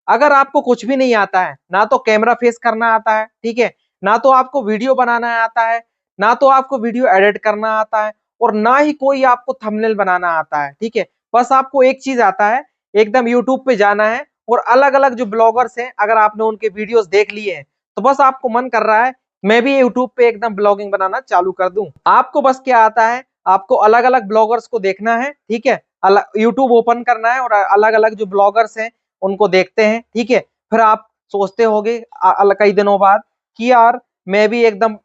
अगर आपको कुछ भी नहीं आता है, ना तो कैमरा फेस करना आता है, ठीक है, ना तो आपको वीडियो बनाना आता है, ना तो आपको वीडियो एडिट करना आता है, और ना ही कोई आपको थंबनेल बनाना आता है, ठीक है, बस आपको एक चीज आता है, एकदम यूट्यूब पे जाना है और अलग अलग जो ब्लॉगर्स हैं, अगर आपने उनके वीडियोस देख लिए हैं तो बस आपको मन कर रहा है मैं भी यूट्यूब पे एकदम ब्लॉगिंग बनाना चालू कर दूं। आपको बस क्या आता है, आपको अलग अलग ब्लॉगर्स को देखना है, ठीक है, अलग यूट्यूब ओपन करना है और अलग अलग जो ब्लॉगर्स हैं उनको देखते हैं, ठीक है, फिर आप सोचते होगे कई दिनों बाद कि यार मैं भी एकदम,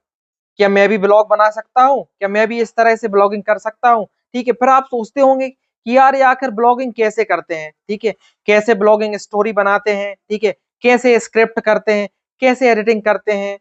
क्या मैं भी ब्लॉग बना सकता हूँ, क्या मैं भी इस तरह से ब्लॉगिंग कर सकता हूँ, ठीक है, फिर आप सोचते होंगे कि यार ये आखिर ब्लॉगिंग कैसे करते हैं, ठीक है, कैसे ब्लॉगिंग स्टोरी बनाते हैं, ठीक है, कैसे स्क्रिप्ट करते हैं, कैसे एडिटिंग करते हैं,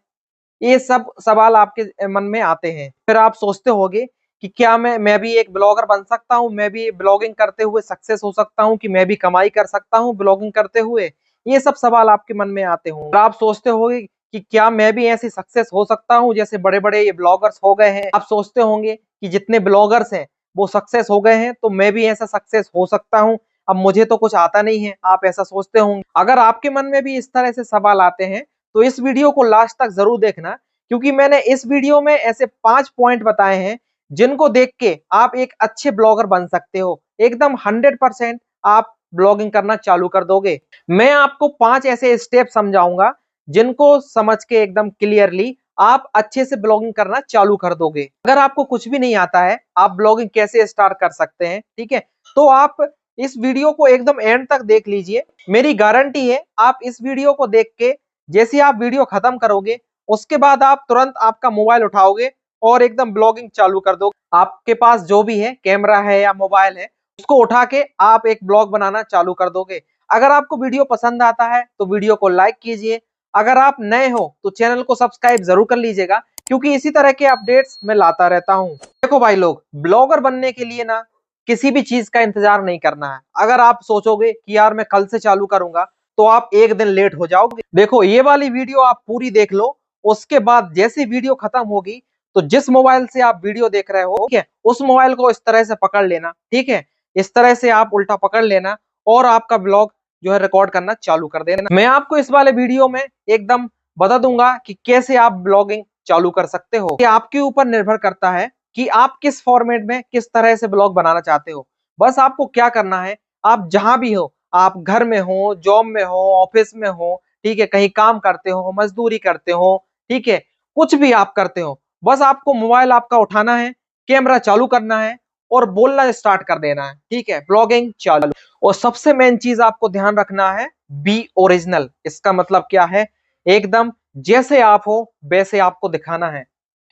ये सब सवाल आपके मन में आते हैं। फिर आप सोचते होंगे कि क्या मैं भी एक ब्लॉगर बन सकता हूँ, मैं भी ब्लॉगिंग करते हुए सक्सेस हो सकता हूँ, कि मैं भी कमाई कर सकता हूँ ब्लॉगिंग करते हुए, ये सब सवाल आपके मन में आते होंगे। आप सोचते होंगे कि क्या मैं भी ऐसी सक्सेस हो सकता हूँ जैसे बड़े बड़े ये ब्लॉगर्स हो गए हैं। आप सोचते होंगे कि जितने ब्लॉगर्स हैं वो सक्सेस हो गए हैं तो मैं भी ऐसा सक्सेस हो सकता हूँ, अब मुझे तो कुछ आता नहीं है, आप ऐसा सोचते होंगे। अगर आपके मन में भी इस तरह से सवाल आते हैं तो इस वीडियो को लास्ट तक जरूर देखना, क्योंकि मैंने इस वीडियो में ऐसे 5 पॉइंट बताए हैं जिनको देख के आप एक अच्छे ब्लॉगर बन सकते हो, एकदम 100% आप ब्लॉगिंग करना चालू कर दोगे। मैं आपको 5 ऐसे स्टेप समझाऊंगा जिनको समझ के एकदम क्लियरली आप अच्छे से ब्लॉगिंग करना चालू कर दोगे। अगर आपको कुछ भी नहीं आता है आप ब्लॉगिंग कैसे स्टार्ट कर सकते हैं, ठीक है, तो आप इस वीडियो को एकदम एंड तक देख लीजिए। मेरी गारंटी है आप इस वीडियो को देख के जैसे आप वीडियो खत्म करोगे उसके बाद आप तुरंत आपका मोबाइल उठाओगे और एकदम ब्लॉगिंग चालू कर दोगे। आपके पास जो भी है, कैमरा है या मोबाइल है, उसको उठा के आप एक ब्लॉग बनाना चालू कर दोगे। अगर आपको वीडियो पसंद आता है तो वीडियो को लाइक कीजिए, अगर आप नए हो तो चैनल को सब्सक्राइब जरूर कर लीजिएगा, क्योंकि इसी तरह के अपडेट्स मैं लाता रहता हूँ। देखो भाई लोग, ब्लॉगर बनने के लिए ना किसी भी चीज का इंतजार नहीं करना है। अगर आप सोचोगे कि यार मैं कल से चालू करूंगा तो आप एक दिन लेट हो जाओगे। देखो ये वाली वीडियो आप पूरी देख लो, उसके बाद जैसे वीडियो खत्म होगी तो जिस मोबाइल से आप वीडियो देख रहे हो, ठीक है, उस मोबाइल को इस तरह से पकड़ लेना, ठीक है, इस तरह से आप उल्टा पकड़ लेना और आपका ब्लॉग जो है रिकॉर्ड करना चालू कर देना। मैं आपको इस वाले वीडियो में एकदम बता दूंगा कि कैसे आप ब्लॉगिंग चालू कर सकते हो। ये आपके ऊपर निर्भर करता है कि आप किस फॉर्मेट में किस तरह से ब्लॉग बनाना चाहते हो। बस आपको क्या करना है, आप जहां भी हो, आप घर में हो, जॉब में हो, ऑफिस में हो, ठीक है, कहीं काम करते हो, मजदूरी करते हो, ठीक है, कुछ भी आप करते हो, बस आपको मोबाइल आपका उठाना है, कैमरा चालू करना है और बोलना स्टार्ट कर देना है, ठीक है, ब्लॉगिंग चालू। और सबसे मेन चीज आपको ध्यान रखना है, बी ओरिजिनल। इसका मतलब क्या है, एकदम जैसे आप हो वैसे आपको दिखाना है,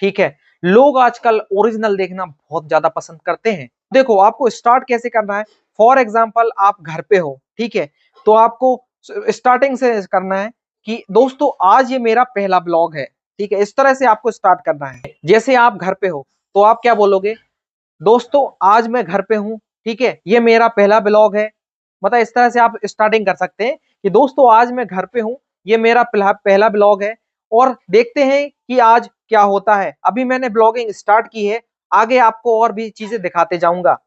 ठीक है। लोग आजकल ओरिजिनल देखना बहुत ज्यादा पसंद करते हैं। देखो आपको स्टार्ट कैसे करना है, फॉर एग्जाम्पल आप घर पे हो, ठीक है, तो आपको स्टार्टिंग से करना है कि दोस्तों आज ये मेरा पहला ब्लॉग है, ठीक है, इस तरह से आपको स्टार्ट करना है। जैसे आप घर पे हो तो आप क्या बोलोगे, दोस्तों आज मैं घर पे हूँ, ठीक है, ये मेरा पहला ब्लॉग है। मतलब इस तरह से आप स्टार्टिंग कर सकते हैं कि दोस्तों आज मैं घर पे हूँ, ये मेरा पहला ब्लॉग है और देखते हैं कि आज क्या होता है। अभी मैंने ब्लॉगिंग स्टार्ट की है, आगे आपको और भी चीजें दिखाते जाऊंगा।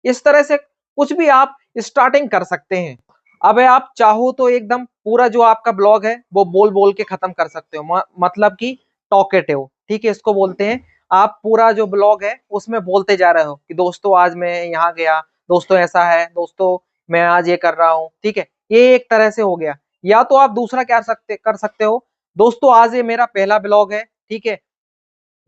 इस तरह से कुछ भी आप स्टार्टिंग कर सकते हैं। अब आप चाहो तो एकदम पूरा जो आपका ब्लॉग है वो बोल बोल के खत्म कर सकते हो, मतलब कि टॉकेटिव, ठीक है, इसको बोलते हैं। आप पूरा जो ब्लॉग है उसमें बोलते जा रहे हो कि दोस्तों आज मैं यहाँ गया, दोस्तों ऐसा है, दोस्तों मैं आज ये कर रहा हूँ, ठीक है, ये एक तरह से हो गया। या तो आप दूसरा क्या कर सकते हो, दोस्तों आज ये मेरा पहला ब्लॉग है, ठीक है,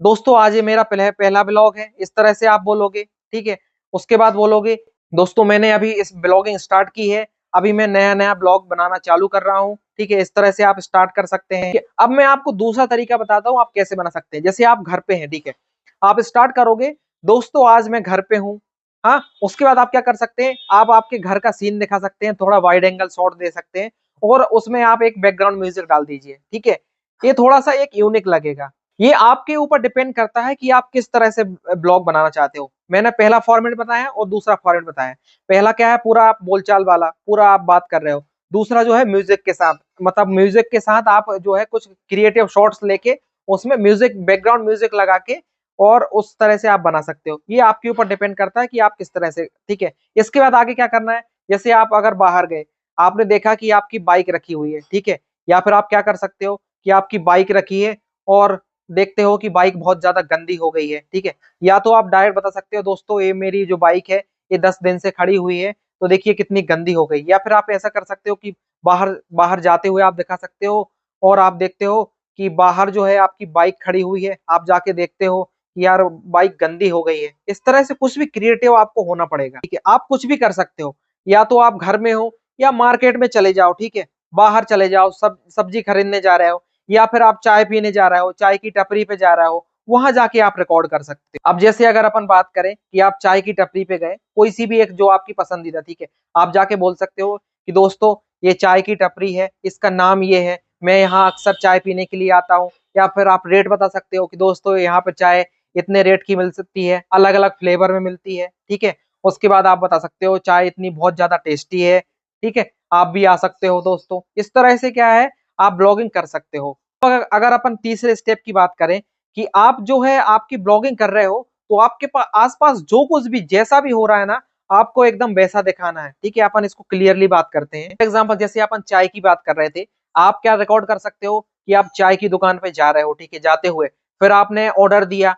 दोस्तों आज ये मेरा पहला ब्लॉग है, इस तरह से आप बोलोगे, ठीक है। उसके बाद बोलोगे दोस्तों मैंने अभी इस ब्लॉगिंग स्टार्ट की है, अभी मैं नया नया ब्लॉग बनाना चालू कर रहा हूँ, ठीक है, इस तरह से आप स्टार्ट कर सकते हैं। अब मैं आपको दूसरा तरीका बताता हूँ आप कैसे बना सकते हैं। जैसे आप घर पे हैं, ठीक है, आप स्टार्ट करोगे दोस्तों आज मैं घर पे हूँ, हाँ, उसके बाद आप क्या कर सकते हैं, आप आपके घर का सीन दिखा सकते हैं, थोड़ा वाइड एंगल शॉट दे सकते हैं और उसमें आप एक बैकग्राउंड म्यूजिक डाल दीजिए, ठीक है, ये थोड़ा सा एक यूनिक लगेगा। ये आपके ऊपर डिपेंड करता है कि आप किस तरह से ब्लॉग बनाना चाहते हो। मैंने पहला फॉर्मेट बताया और दूसरा फॉर्मेट बताया। पहला क्या है, पूरा आप बोलचाल वाला, पूरा आप बात कर रहे हो। दूसरा जो है म्यूजिक के साथ, मतलब म्यूजिक के साथ आप जो है कुछ क्रिएटिव शॉट्स लेके उसमें म्यूजिक, बैकग्राउंड म्यूजिक लगा के और उस तरह से आप बना सकते हो। ये आपके ऊपर डिपेंड करता है कि आप किस तरह से, ठीक है। इसके बाद आगे क्या करना है, जैसे आप अगर बाहर गए, आपने देखा कि आपकी बाइक रखी हुई है, ठीक है, या फिर आप क्या कर सकते हो कि आपकी बाइक रखी है और देखते हो कि बाइक बहुत ज्यादा गंदी हो गई है, ठीक है, या तो आप डायरेक्ट बता सकते हो दोस्तों ये मेरी जो बाइक है ये 10 दिन से खड़ी हुई है, तो देखिए कितनी गंदी हो गई। या फिर आप ऐसा कर सकते हो कि बाहर बाहर जाते हुए आप दिखा सकते हो और आप देखते हो कि बाहर जो है आपकी बाइक खड़ी हुई है, आप जाके देखते हो कि यार बाइक गंदी हो गई है। इस तरह से कुछ भी क्रिएटिव आपको होना पड़ेगा, ठीक है, आप कुछ भी कर सकते हो, या तो आप घर में हो या मार्केट में चले जाओ, ठीक है, बाहर चले जाओ, सब्जी खरीदने जा रहे हो, या फिर आप चाय पीने जा रहे हो, चाय की टपरी पे जा रहे हो, वहां जाके आप रिकॉर्ड कर सकते हो। अब जैसे अगर अपन बात करें कि आप चाय की टपरी पे गए, कोई सी भी एक जो आपकी पसंदीदा, ठीक है, आप जाके बोल सकते हो कि दोस्तों ये चाय की टपरी है, इसका नाम ये है, मैं यहाँ अक्सर चाय पीने के लिए आता हूँ। या फिर आप रेट बता सकते हो कि दोस्तों यहाँ पे चाय इतने रेट की मिल सकती है, अलग अलग फ्लेवर में मिलती है, ठीक है। उसके बाद आप बता सकते हो चाय इतनी बहुत ज्यादा टेस्टी है, ठीक है, आप भी आ सकते हो दोस्तों। इस तरह से क्या है आप ब्लॉगिंग कर सकते हो। तो अगर अपन तीसरे स्टेप की बात करें कि आप जो है आपकी ब्लॉगिंग कर रहे हो, तो आपके पास आसपास जो कुछ भी जैसा भी हो रहा है ना, आपको एकदम वैसा दिखाना है, ठीक है। अपन इसको क्लियरली बात करते हैं। एग्जांपल जैसे अपन चाय की बात कर रहे थे, आप क्या रिकॉर्ड कर सकते हो कि आप चाय की दुकान पे जा रहे हो, ठीक है, जाते हुए फिर आपने ऑर्डर दिया,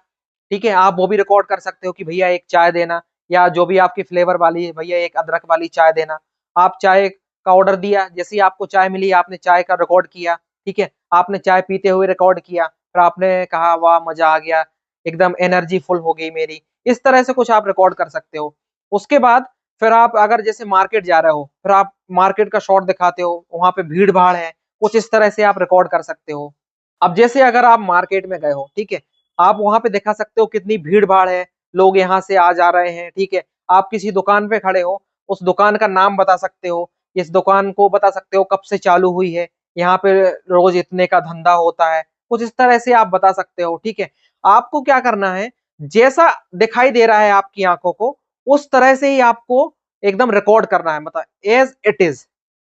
ठीक है, आप वो भी रिकॉर्ड कर सकते हो कि भैया एक चाय देना, या जो भी आपकी फ्लेवर वाली है भैया एक अदरक वाली चाय देना। आप चाय का ऑर्डर दिया, जैसे ही आपको चाय मिली आपने चाय का रिकॉर्ड किया, ठीक है, आपने चाय पीते हुए रिकॉर्ड किया, फिर आपने कहा वाह मजा आ गया, एकदम एनर्जी फुल हो गई मेरी। इस तरह से कुछ आप रिकॉर्ड कर सकते हो। उसके बाद फिर आप अगर जैसे मार्केट जा रहे हो, फिर आप मार्केट का शॉट दिखाते हो, वहां पे भीड़ भाड़ है, कुछ इस तरह से आप रिकॉर्ड कर सकते हो। अब जैसे अगर आप मार्केट में गए हो, ठीक है, आप वहां पे दिखा सकते हो कितनी भीड़ भाड़ है, लोग यहाँ से आ जा रहे हैं, ठीक है। आप किसी दुकान पे खड़े हो, उस दुकान का नाम बता सकते हो, इस दुकान को बता सकते हो कब से चालू हुई है, यहाँ पे रोज इतने का धंधा होता है, कुछ इस तरह से आप बता सकते हो, ठीक है। आपको क्या करना है, जैसा दिखाई दे रहा है आपकी आंखों को, उस तरह से ही आपको एकदम रिकॉर्ड करना है, मतलब एज इट इज,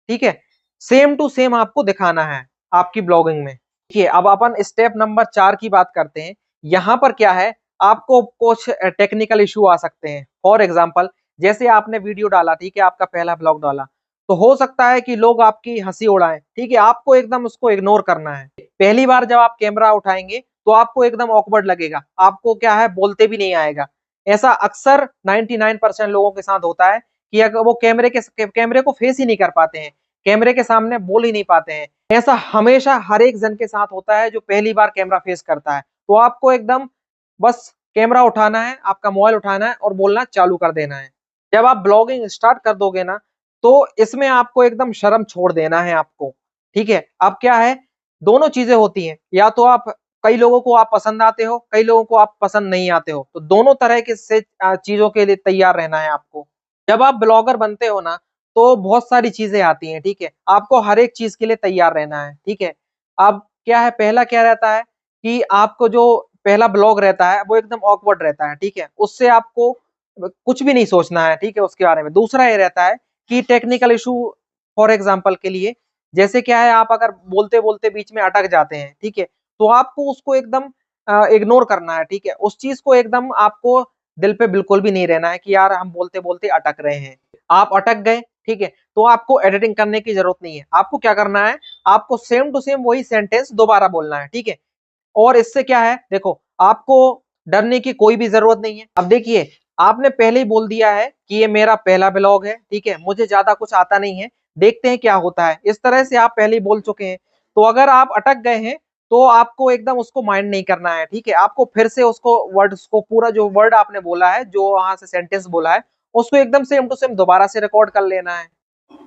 ठीक है, सेम टू सेम आपको दिखाना है आपकी ब्लॉगिंग में। देखिए अब अपन स्टेप नंबर 4 की बात करते हैं। यहाँ पर क्या है, आपको कुछ टेक्निकल इशू आ सकते हैं। फॉर एग्जाम्पल जैसे आपने वीडियो डाला, ठीक है, आपका पहला ब्लॉग डाला, तो हो सकता है कि लोग आपकी हंसी उड़ाएं, ठीक है, आपको एकदम उसको इग्नोर करना है। पहली बार जब आप कैमरा उठाएंगे तो आपको एकदम ऑकवर्ड लगेगा, आपको क्या है बोलते भी नहीं आएगा। ऐसा अक्सर 99% लोगों के साथ होता है कि अगर वो कैमरे को फेस ही नहीं कर पाते हैं, कैमरे के सामने बोल ही नहीं पाते हैं। ऐसा हमेशा हर एक जन के साथ होता है जो पहली बार कैमरा फेस करता है। तो आपको एकदम बस कैमरा उठाना है, आपका मोबाइल उठाना है और बोलना चालू कर देना है। जब आप ब्लॉगिंग स्टार्ट कर दोगे ना, तो इसमें आपको एकदम शर्म छोड़ देना है आपको, ठीक है। अब क्या है, दोनों चीजें होती हैं, या तो आप कई लोगों को आप पसंद आते हो, कई लोगों को आप पसंद नहीं आते हो, तो दोनों तरह के से चीजों के लिए तैयार रहना है आपको। जब आप ब्लॉगर बनते हो ना, तो बहुत सारी चीजें आती हैं, ठीक है, आपको हर एक चीज के लिए तैयार रहना है, ठीक है। अब क्या है, पहला क्या रहता है कि आपको जो पहला ब्लॉग रहता है वो एकदम ऑकवर्ड रहता है, ठीक है, उससे आपको कुछ भी नहीं सोचना है, ठीक है, उसके बारे में। दूसरा ये रहता है कि टेक्निकल इशू, फॉर एग्जाम्पल के लिए जैसे क्या है, आप अगर बोलते बोलते बीच में अटक जाते हैं, ठीक है, तो आपको उसको एकदम इग्नोर करना है, ठीक है, उस चीज को एकदम आपको दिल पे बिल्कुल भी नहीं रहना है कि यार हम बोलते बोलते अटक रहे हैं। आप अटक गए, ठीक है, तो आपको एडिटिंग करने की जरूरत नहीं है। आपको क्या करना है, आपको सेम टू सेम वही सेंटेंस दोबारा बोलना है, ठीक है। और इससे क्या है, देखो आपको डरने की कोई भी जरूरत नहीं है। अब देखिए आपने पहले ही बोल दिया है कि ये मेरा पहला ब्लॉग है, ठीक है, मुझे ज्यादा कुछ आता नहीं है, देखते हैं क्या होता है, इस तरह से आप पहले ही बोल चुके हैं। तो अगर आप अटक गए हैं तो आपको एकदम उसको माइंड नहीं करना है, ठीक है, आपको फिर से उसको वर्ड्स को, पूरा जो वर्ड आपने बोला है, जो वहां से सेंटेंस बोला है, उसको एकदम सेम टू सेम दोबारा से रिकॉर्ड कर लेना है।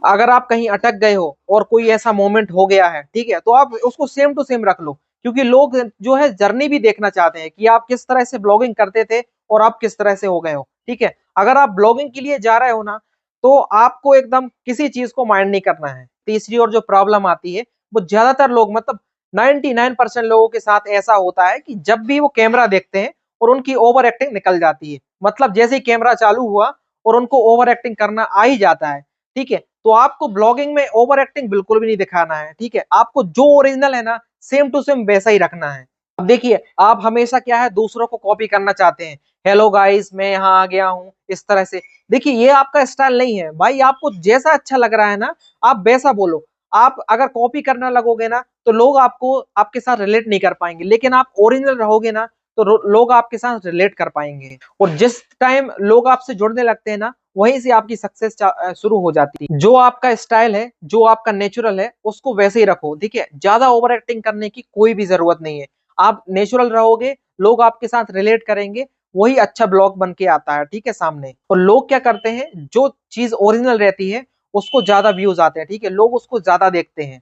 अगर आप कहीं अटक गए हो और कोई ऐसा मोमेंट हो गया है, ठीक है, तो आप उसको सेम टू सेम रख लो, क्योंकि लोग जो है जर्नी भी देखना चाहते हैं कि आप किस तरह से ब्लॉगिंग करते थे और आप किस तरह से हो गए हो, ठीक है। अगर आप ब्लॉगिंग के लिए जा रहे हो ना, तो आपको एकदम किसी चीज को माइंड नहीं करना है। तीसरी और जो प्रॉब्लम आती है, वो ज्यादातर लोग, मतलब 99% लोगों के साथ ऐसा होता है कि जब भी वो कैमरा देखते हैं और उनकी ओवर एक्टिंग निकल जाती है, मतलब जैसे ही कैमरा चालू हुआ और उनको ओवर एक्टिंग करना आ ही जाता है, ठीक है। तो आपको ब्लॉगिंग में ओवर एक्टिंग बिल्कुल भी नहीं दिखाना है, ठीक है, आपको जो ओरिजिनल है ना, सेम टू सेम वैसा ही रखना है। अब देखिए, आप हमेशा क्या है दूसरों को कॉपी करना चाहते हैं। हेलो गाइस, मैं यहाँ आ गया हूँ, इस तरह से। देखिए, ये आपका स्टाइल नहीं है भाई। आपको जैसा अच्छा लग रहा है ना, आप वैसा बोलो। आप अगर कॉपी करना लगोगे ना, तो लोग आपको आपके साथ रिलेट नहीं कर पाएंगे, लेकिन आप ओरिजिनल रहोगे ना, तो लोग आपके साथ रिलेट कर पाएंगे। और जिस टाइम लोग आपसे जुड़ने लगते हैं ना, वहीं से आपकी सक्सेस शुरू हो जाती है। जो आपका स्टाइल है, जो आपका नेचुरल है, उसको वैसे ही रखो, ठीक है। ज्यादा ओवर एक्टिंग करने की कोई भी जरूरत नहीं है। आप नेचुरल रहोगे, लोग आपके साथ रिलेट करेंगे, वही अच्छा ब्लॉग बन के आता है, ठीक है, सामने। और लोग क्या करते हैं, जो चीज ओरिजिनल रहती है उसको ज्यादा व्यूज आते हैं, ठीक है, लोग उसको ज्यादा देखते हैं।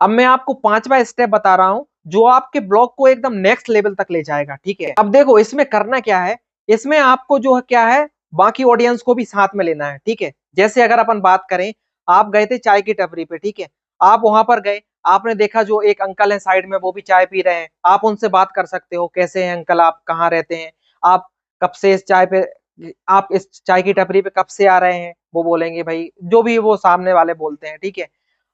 अब मैं आपको पांचवा स्टेप बता रहा हूं, जो आपके ब्लॉग को एकदम नेक्स्ट लेवल तक ले जाएगा, ठीक है। अब देखो, इसमें करना क्या है, इसमें आपको जो है क्या है, बाकी ऑडियंस को भी साथ में लेना है, ठीक है। जैसे अगर अपन बात करें, आप गए थे चाय की टपरी पे, ठीक है। आप वहां पर गए, आपने देखा जो एक अंकल है साइड में, वो भी चाय पी रहे हैं। आप उनसे बात कर सकते हो, कैसे हैं अंकल, आप कहाँ रहते हैं, आप कब से इस चाय पे, आप इस चाय की टपरी पे कब से आ रहे हैं। वो बोलेंगे भाई, जो भी वो सामने वाले बोलते हैं, ठीक है।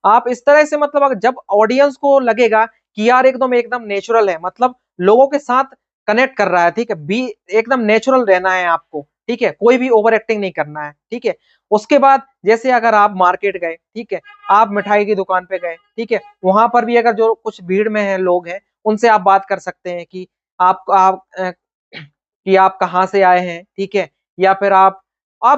आप इस तरह से, मतलब अगर जब ऑडियंस को लगेगा कि यार एकदम एकदम नेचुरल है, मतलब लोगों के साथ कनेक्ट कर रहा है, ठीक है, बी एकदम नेचुरल रहना है आपको, ठीक है, कोई भी ओवर एक्टिंग नहीं करना है, ठीक है। उसके बाद जैसे अगर आप मार्केट गए, ठीक है, आप मिठाई की दुकान पे गए, ठीक है, वहां पर भी अगर जो कुछ भीड़ में है लोग हैं, उनसे आप बात कर सकते हैं कि कि आप कहाँ से आए हैं, ठीक है। या फिर आप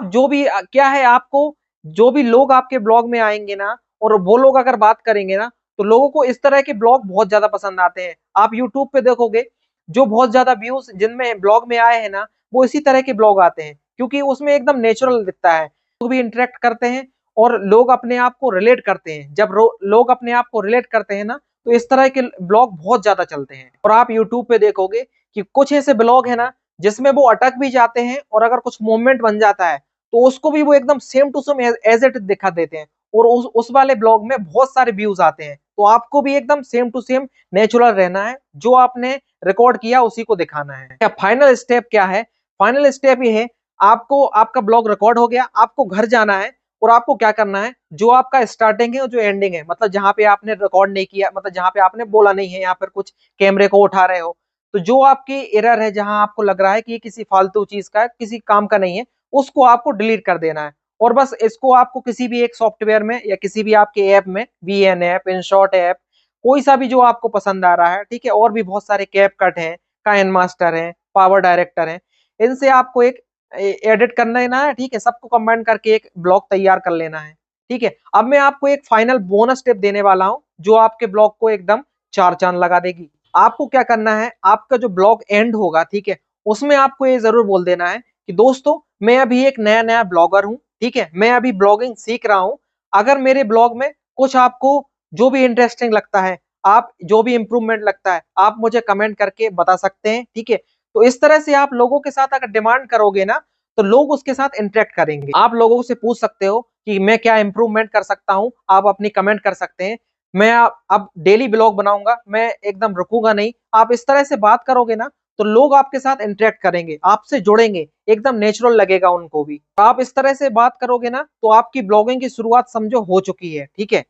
जो भी क्या है, आपको जो भी लोग आपके ब्लॉग में आएंगे ना, और वो लोग अगर बात करेंगे ना, तो लोगों को इस तरह के ब्लॉग बहुत ज्यादा पसंद आते हैं। आप यूट्यूब पे देखोगे, जो बहुत ज्यादा व्यूज जिनमें ब्लॉग में आए हैं ना, वो इसी तरह के ब्लॉग आते हैं, क्योंकि उसमें एकदम नेचुरल दिखता है। लोग भी इंटरेक्ट करते हैं, और लोग अपने आप को रिलेट करते हैं। जब लोग अपने आप को रिलेट करते हैं ना, तो इस तरह के ब्लॉग बहुत ज्यादा चलते हैं। और आप यूट्यूब पे देखोगे कि कुछ ऐसे ब्लॉग है ना, जिसमें वो अटक भी जाते हैं, और अगर कुछ मूवमेंट बन जाता है, तो उसको भी वो एकदम same to same as it दिखा देते हैं। और उस वाले ब्लॉग में बहुत सारे व्यूज आते हैं। तो आपको भी एकदम सेम टू सेम नेचुरल रहना है, जो आपने रिकॉर्ड किया उसी को दिखाना है। क्या फाइनल स्टेप क्या है? फाइनल स्टेप ये है, आपको आपका ब्लॉग रिकॉर्ड हो गया, आपको घर जाना है, और आपको क्या करना है, जो आपका स्टार्टिंग है और जो एंडिंग है, मतलब जहां पे आपने रिकॉर्ड नहीं किया, मतलब जहां पे आपने बोला नहीं है, या फिर कुछ कैमरे को उठा रहे हो, तो जो आपकी एरर है, जहां आपको लग रहा है कि ये किसी फालतू चीज का है, किसी काम का नहीं है, उसको आपको डिलीट कर देना है। और बस इसको आपको किसी भी एक सॉफ्टवेयर में, या किसी भी आपके ऐप में, वीएन ऐप, इनशॉट ऐप, कोई सा भी जो आपको पसंद आ रहा है, ठीक है, और भी बहुत सारे कैप कट है, काइन मास्टर है, पावर डायरेक्टर है, इनसे आपको एक एडिट करना है ना, ठीक है, सबको कंबाइन करके एक ब्लॉग तैयार कर लेना है, ठीक है। अब मैं आपको एक फाइनल बोनस टिप देने वाला हूं, जो आपके ब्लॉग को एकदम चार चांद लगा देगी। आपको क्या करना है, आपका जो ब्लॉग एंड होगा, ठीक है, उसमें आपको ये जरूर बोल देना है कि दोस्तों, मैं अभी एक नया नया ब्लॉगर हूं, ठीक है, मैं अभी ब्लॉगिंग सीख रहा हूं। अगर मेरे ब्लॉग में कुछ आपको जो भी इंटरेस्टिंग लगता है, आप जो भी इंप्रूवमेंट लगता है, आप मुझे कमेंट करके बता सकते हैं, ठीक है। तो इस तरह से आप लोगों के साथ अगर डिमांड करोगे ना, तो लोग उसके साथ इंटरेक्ट करेंगे। आप लोगों से पूछ सकते हो कि मैं क्या इंप्रूवमेंट कर सकता हूं, आप अपनी कमेंट कर सकते हैं। मैं अब डेली ब्लॉग बनाऊंगा, मैं एकदम रुकूंगा नहीं। आप इस तरह से बात करोगे ना, तो लोग आपके साथ इंटरेक्ट करेंगे, आपसे जुड़ेंगे, एकदम नेचुरल लगेगा उनको भी। आप इस तरह से बात करोगे ना, तो आपकी ब्लॉगिंग की शुरुआत समझो हो चुकी है, ठीक है।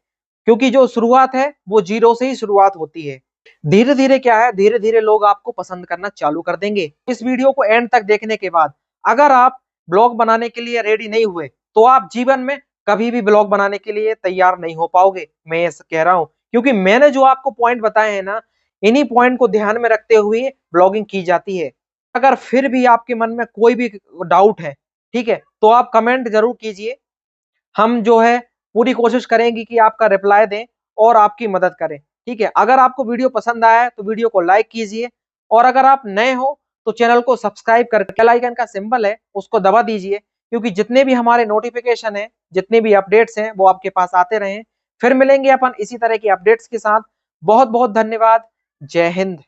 क्योंकि जो शुरुआत है, वो जीरो से ही शुरुआत होती है। धीरे धीरे क्या है, धीरे धीरे लोग आपको पसंद करना चालू कर देंगे। इस वीडियो को एंड तक देखने के बाद, अगर आप ब्लॉग बनाने के लिए रेडी नहीं हुए, तो आप जीवन में कभी भी ब्लॉग बनाने के लिए तैयार नहीं हो पाओगे। मैं ये कह रहा हूं, क्योंकि मैंने जो आपको पॉइंट बताए हैं ना, इन्हीं पॉइंट को ध्यान में रखते हुए ब्लॉगिंग की जाती है। अगर फिर भी आपके मन में कोई भी डाउट है, ठीक है, तो आप कमेंट जरूर कीजिए। हम जो है पूरी कोशिश करेंगे कि आपका रिप्लाई दें और आपकी मदद करें, ठीक है। अगर आपको वीडियो पसंद आया है, तो वीडियो को लाइक कीजिए, और अगर आप नए हो, तो चैनल को सब्सक्राइब करके बेल आइकन का सिंबल है उसको दबा दीजिए, क्योंकि जितने भी हमारे नोटिफिकेशन है, जितने भी अपडेट्स हैं, वो आपके पास आते रहें। फिर मिलेंगे अपन इसी तरह की अपडेट्स के साथ। बहुत बहुत धन्यवाद। जय हिंद।